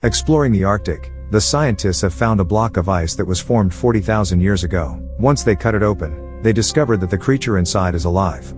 Exploring the Arctic, the scientists have found a block of ice that was formed 40,000 years ago. Once they cut it open, they discovered that the creature inside is alive.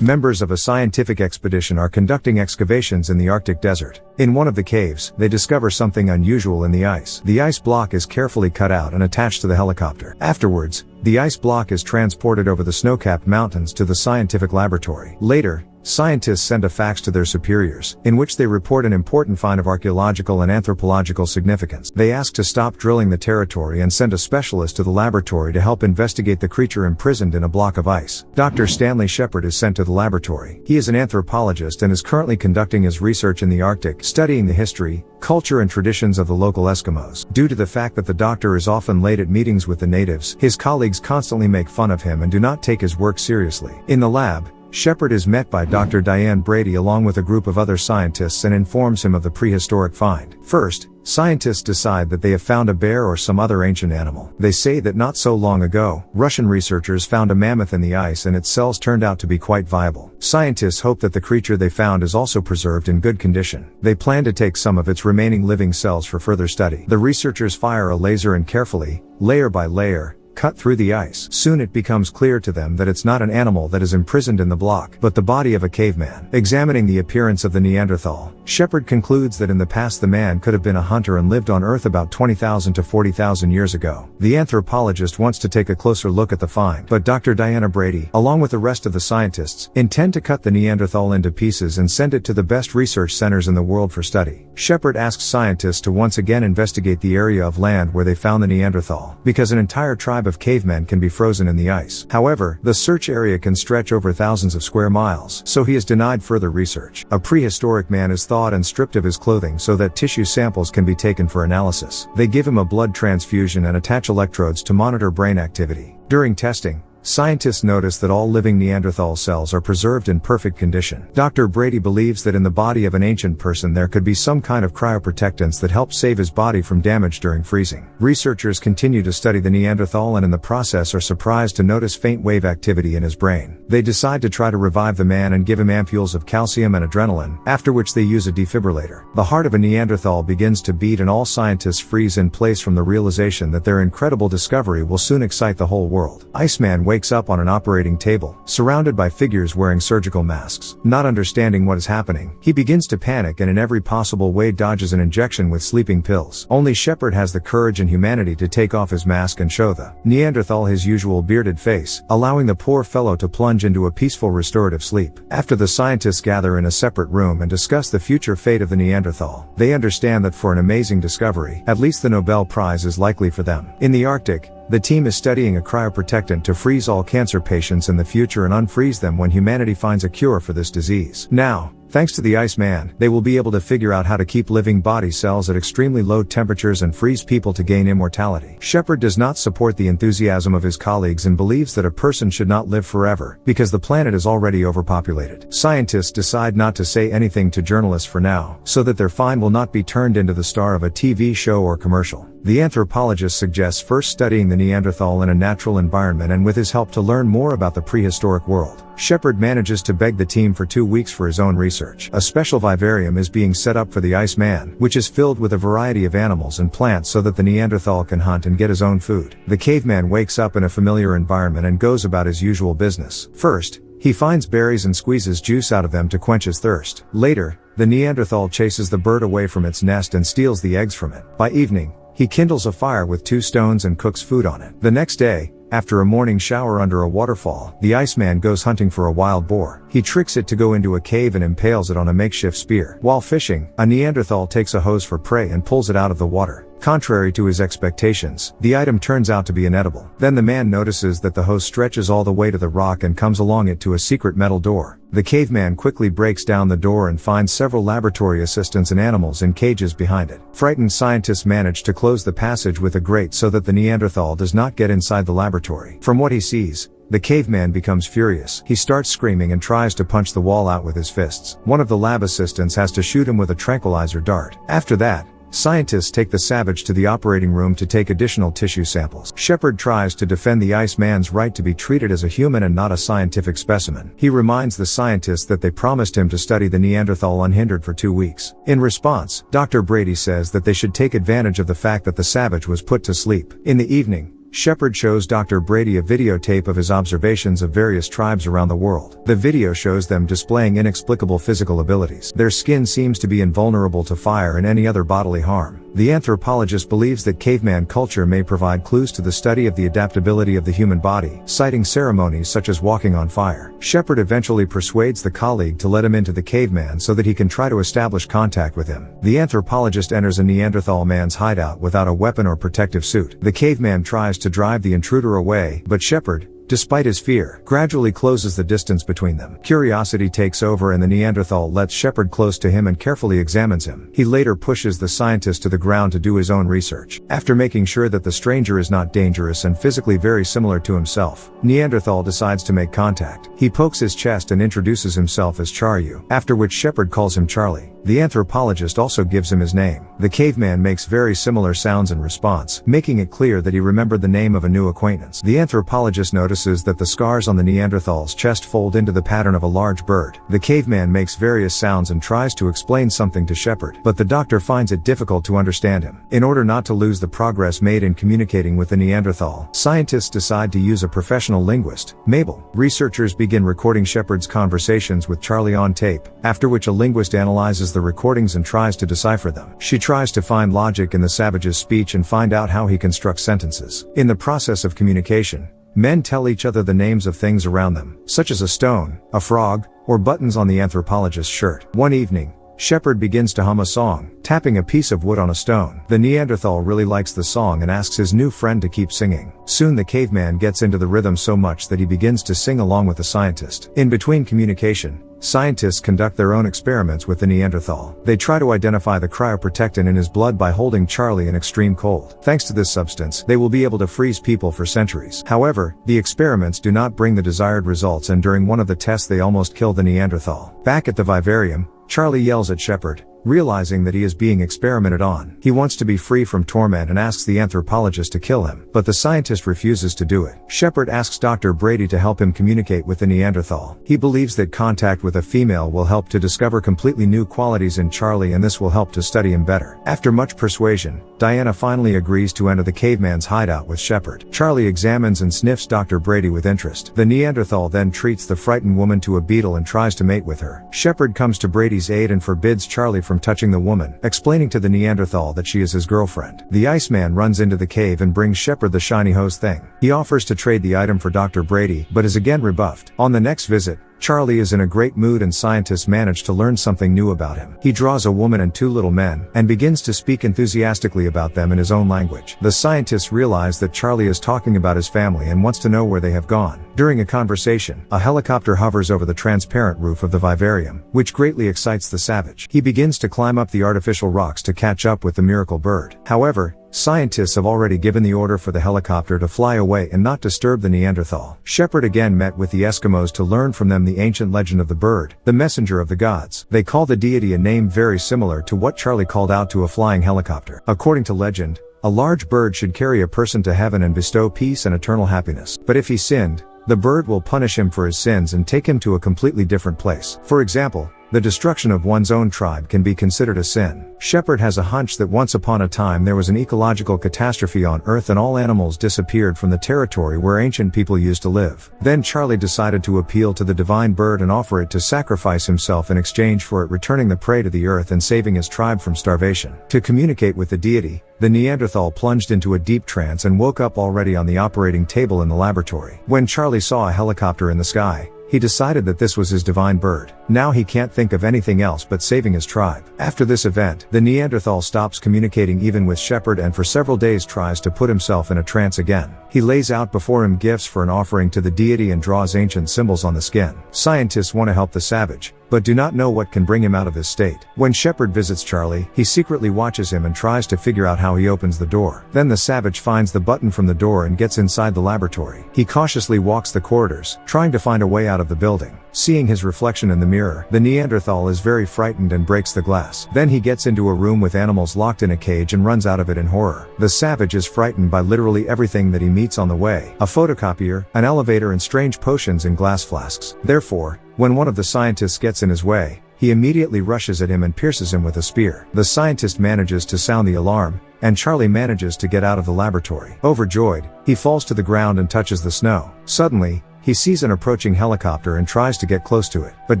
Members of a scientific expedition are conducting excavations in the Arctic desert. In one of the caves, they discover something unusual in the ice. The ice block is carefully cut out and attached to the helicopter. Afterwards, the ice block is transported over the snow-capped mountains to the scientific laboratory. Later, scientists send a fax to their superiors, in which they report an important find of archaeological and anthropological significance. They ask to stop drilling the territory and send a specialist to the laboratory to help investigate the creature imprisoned in a block of ice. Dr. Stanley Shepard is sent to the laboratory. He is an anthropologist and is currently conducting his research in the Arctic, studying the history, culture and traditions of the local Eskimos. Due to the fact that the doctor is often late at meetings with the natives, his colleagues constantly make fun of him and do not take his work seriously. In the lab, Shepard is met by Dr. Diane Brady along with a group of other scientists and informs him of the prehistoric find. First, scientists decide that they have found a bear or some other ancient animal. They say that not so long ago, Russian researchers found a mammoth in the ice and its cells turned out to be quite viable. Scientists hope that the creature they found is also preserved in good condition. They plan to take some of its remaining living cells for further study. The researchers fire a laser and carefully, layer by layer, cut through the ice. Soon it becomes clear to them that it's not an animal that is imprisoned in the block, but the body of a caveman. Examining the appearance of the Neanderthal, Shepard concludes that in the past the man could have been a hunter and lived on Earth about 20,000 to 40,000 years ago. The anthropologist wants to take a closer look at the find, but Dr. Diana Brady, along with the rest of the scientists, intend to cut the Neanderthal into pieces and send it to the best research centers in the world for study. Shepard asks scientists to once again investigate the area of land where they found the Neanderthal, because an entire tribe of cavemen can be frozen in the ice. However, the search area can stretch over thousands of square miles, so he is denied further research. A prehistoric man is thawed and stripped of his clothing so that tissue samples can be taken for analysis. They give him a blood transfusion and attach electrodes to monitor brain activity. During testing, scientists notice that all living Neanderthal cells are preserved in perfect condition. Dr. Brady believes that in the body of an ancient person there could be some kind of cryoprotectants that help save his body from damage during freezing. Researchers continue to study the Neanderthal and in the process are surprised to notice faint wave activity in his brain. They decide to try to revive the man and give him ampules of calcium and adrenaline, after which they use a defibrillator. The heart of a Neanderthal begins to beat and all scientists freeze in place from the realization that their incredible discovery will soon excite the whole world. Iceman wakes up on an operating table, surrounded by figures wearing surgical masks. Not understanding what is happening, he begins to panic and in every possible way dodges an injection with sleeping pills. Only Shepard has the courage and humanity to take off his mask and show the Neanderthal his usual bearded face, allowing the poor fellow to plunge into a peaceful restorative sleep. After the scientists gather in a separate room and discuss the future fate of the Neanderthal, they understand that for an amazing discovery, at least the Nobel Prize is likely for them. In the Arctic, the team is studying a cryoprotectant to freeze all cancer patients in the future and unfreeze them when humanity finds a cure for this disease. Now, thanks to the Iceman, they will be able to figure out how to keep living body cells at extremely low temperatures and freeze people to gain immortality. Shepard does not support the enthusiasm of his colleagues and believes that a person should not live forever, because the planet is already overpopulated. Scientists decide not to say anything to journalists for now, so that their find will not be turned into the star of a TV show or commercial. The anthropologist suggests first studying the Neanderthal in a natural environment and with his help to learn more about the prehistoric world. Shepard manages to beg the team for 2 weeks for his own research. A special vivarium is being set up for the Iceman, which is filled with a variety of animals and plants so that the Neanderthal can hunt and get his own food. The caveman wakes up in a familiar environment and goes about his usual business. First, he finds berries and squeezes juice out of them to quench his thirst. Later, the Neanderthal chases the bird away from its nest and steals the eggs from it. By evening, he kindles a fire with 2 stones and cooks food on it. The next day, after a morning shower under a waterfall, the Iceman goes hunting for a wild boar. He tricks it to go into a cave and impales it on a makeshift spear. While fishing, a Neanderthal takes a hose for prey and pulls it out of the water. Contrary to his expectations, the item turns out to be inedible. Then the man notices that the hose stretches all the way to the rock and comes along it to a secret metal door. The caveman quickly breaks down the door and finds several laboratory assistants and animals in cages behind it. Frightened scientists manage to close the passage with a grate so that the Neanderthal does not get inside the laboratory. From what he sees, the caveman becomes furious. He starts screaming and tries to punch the wall out with his fists. One of the lab assistants has to shoot him with a tranquilizer dart. After that, Scientists take the savage to the operating room to take additional tissue samples. Shepard tries to defend the Iceman's right to be treated as a human and not a scientific specimen. He reminds the scientists that they promised him to study the Neanderthal unhindered for 2 weeks. In response, Dr. Brady says that they should take advantage of the fact that the savage was put to sleep. In the evening, Shepard shows Dr. Brady a videotape of his observations of various tribes around the world. The video shows them displaying inexplicable physical abilities. Their skin seems to be invulnerable to fire and any other bodily harm. The anthropologist believes that caveman culture may provide clues to the study of the adaptability of the human body, citing ceremonies such as walking on fire. Shepard eventually persuades the colleague to let him into the caveman so that he can try to establish contact with him. The anthropologist enters a Neanderthal man's hideout without a weapon or protective suit. The caveman tries to drive the intruder away, but Shepard, despite his fear, gradually closes the distance between them. Curiosity takes over and the Neanderthal lets Shepard close to him and carefully examines him. He later pushes the scientist to the ground to do his own research. After making sure that the stranger is not dangerous and physically very similar to himself, Neanderthal decides to make contact. He pokes his chest and introduces himself as Charyu, after which Shepard calls him Charlie. The anthropologist also gives him his name. The caveman makes very similar sounds in response, making it clear that he remembered the name of a new acquaintance. The anthropologist notices that the scars on the Neanderthal's chest fold into the pattern of a large bird. The caveman makes various sounds and tries to explain something to Shepard, but the doctor finds it difficult to understand him. In order not to lose the progress made in communicating with the Neanderthal, scientists decide to use a professional linguist, Mabel. Researchers begin recording Shepard's conversations with Charlie on tape, after which a linguist analyzes the recordings and tries to decipher them. She tries to find logic in the savage's speech and find out how he constructs sentences. In the process of communication, men tell each other the names of things around them, such as a stone, a frog, or buttons on the anthropologist's shirt. One evening, Shepard begins to hum a song, tapping a piece of wood on a stone. The Neanderthal really likes the song and asks his new friend to keep singing. Soon the caveman gets into the rhythm so much that he begins to sing along with the scientist. In between communication, scientists conduct their own experiments with the Neanderthal. They try to identify the cryoprotectant in his blood by holding Charlie in extreme cold. Thanks to this substance, they will be able to freeze people for centuries. However, the experiments do not bring the desired results, and during one of the tests they almost kill the Neanderthal. Back at the vivarium, Charlie yells at Shepard, realizing that he is being experimented on. He wants to be free from torment and asks the anthropologist to kill him, but the scientist refuses to do it. Shepard asks Dr. Brady to help him communicate with the Neanderthal. He believes that contact with a female will help to discover completely new qualities in Charlie, and this will help to study him better. After much persuasion, Diana finally agrees to enter the caveman's hideout with Shepard. Charlie examines and sniffs Dr. Brady with interest. The Neanderthal then treats the frightened woman to a beetle and tries to mate with her. Shepard comes to Brady's aid and forbids Charlie from touching the woman, explaining to the Neanderthal that she is his girlfriend. The Iceman runs into the cave and brings Shepard the shiny hose thing. He offers to trade the item for Dr. Brady, but is again rebuffed. On the next visit, Charlie is in a great mood and scientists manage to learn something new about him. He draws a woman and 2 little men, and begins to speak enthusiastically about them in his own language. The scientists realize that Charlie is talking about his family and wants to know where they have gone. During a conversation, a helicopter hovers over the transparent roof of the vivarium, which greatly excites the savage. He begins to climb up the artificial rocks to catch up with the miracle bird. However, scientists have already given the order for the helicopter to fly away and not disturb the Neanderthal. Shepard again met with the Eskimos to learn from them the ancient legend of the bird, the messenger of the gods. They call the deity a name very similar to what Charlie called out to a flying helicopter. According to legend, a large bird should carry a person to heaven and bestow peace and eternal happiness. But if he sinned, the bird will punish him for his sins and take him to a completely different place. For example, the destruction of one's own tribe can be considered a sin. Shepard has a hunch that once upon a time there was an ecological catastrophe on Earth and all animals disappeared from the territory where ancient people used to live. Then Charlie decided to appeal to the divine bird and offer it to sacrifice himself in exchange for it returning the prey to the earth and saving his tribe from starvation. To communicate with the deity, the Neanderthal plunged into a deep trance and woke up already on the operating table in the laboratory. When Charlie saw a helicopter in the sky, he decided that this was his divine bird. Now he can't think of anything else but saving his tribe. After this event, the Neanderthal stops communicating even with Shepard and for several days tries to put himself in a trance again. He lays out before him gifts for an offering to the deity and draws ancient symbols on the skin. Scientists want to help the savage, but do not know what can bring him out of this state. When Shepard visits Charlie, he secretly watches him and tries to figure out how he opens the door. Then the savage finds the button from the door and gets inside the laboratory. He cautiously walks the corridors, trying to find a way out of the building. Seeing his reflection in the mirror, the Neanderthal is very frightened and breaks the glass. Then he gets into a room with animals locked in a cage and runs out of it in horror. The savage is frightened by literally everything that he meets on the way: a photocopier, an elevator, and strange potions in glass flasks. Therefore, when one of the scientists gets in his way, he immediately rushes at him and pierces him with a spear. The scientist manages to sound the alarm, and Charlie manages to get out of the laboratory. Overjoyed, he falls to the ground and touches the snow. Suddenly, he sees an approaching helicopter and tries to get close to it. But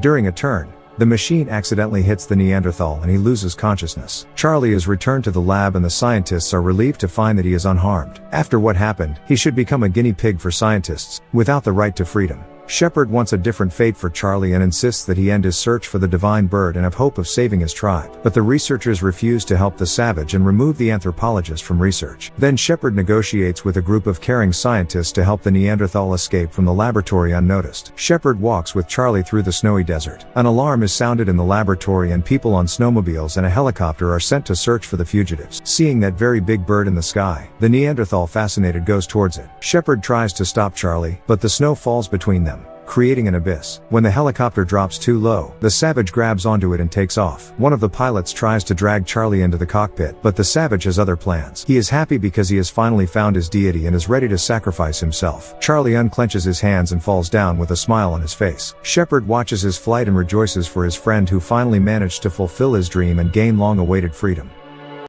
during a turn, the machine accidentally hits the Neanderthal and he loses consciousness. Charlie is returned to the lab and the scientists are relieved to find that he is unharmed. After what happened, he should become a guinea pig for scientists, without the right to freedom. Shepard wants a different fate for Charlie and insists that he end his search for the divine bird and have hope of saving his tribe. But the researchers refuse to help the savage and remove the anthropologist from research. Then Shepard negotiates with a group of caring scientists to help the Neanderthal escape from the laboratory unnoticed. Shepard walks with Charlie through the snowy desert. An alarm is sounded in the laboratory and people on snowmobiles and a helicopter are sent to search for the fugitives. Seeing that very big bird in the sky, the Neanderthal, fascinated, goes towards it. Shepard tries to stop Charlie, but the snow falls between them, creating an abyss. When the helicopter drops too low, the savage grabs onto it and takes off. One of the pilots tries to drag Charlie into the cockpit, but the savage has other plans. He is happy because he has finally found his deity and is ready to sacrifice himself. Charlie unclenches his hands and falls down with a smile on his face. Shepard watches his flight and rejoices for his friend who finally managed to fulfill his dream and gain long-awaited freedom.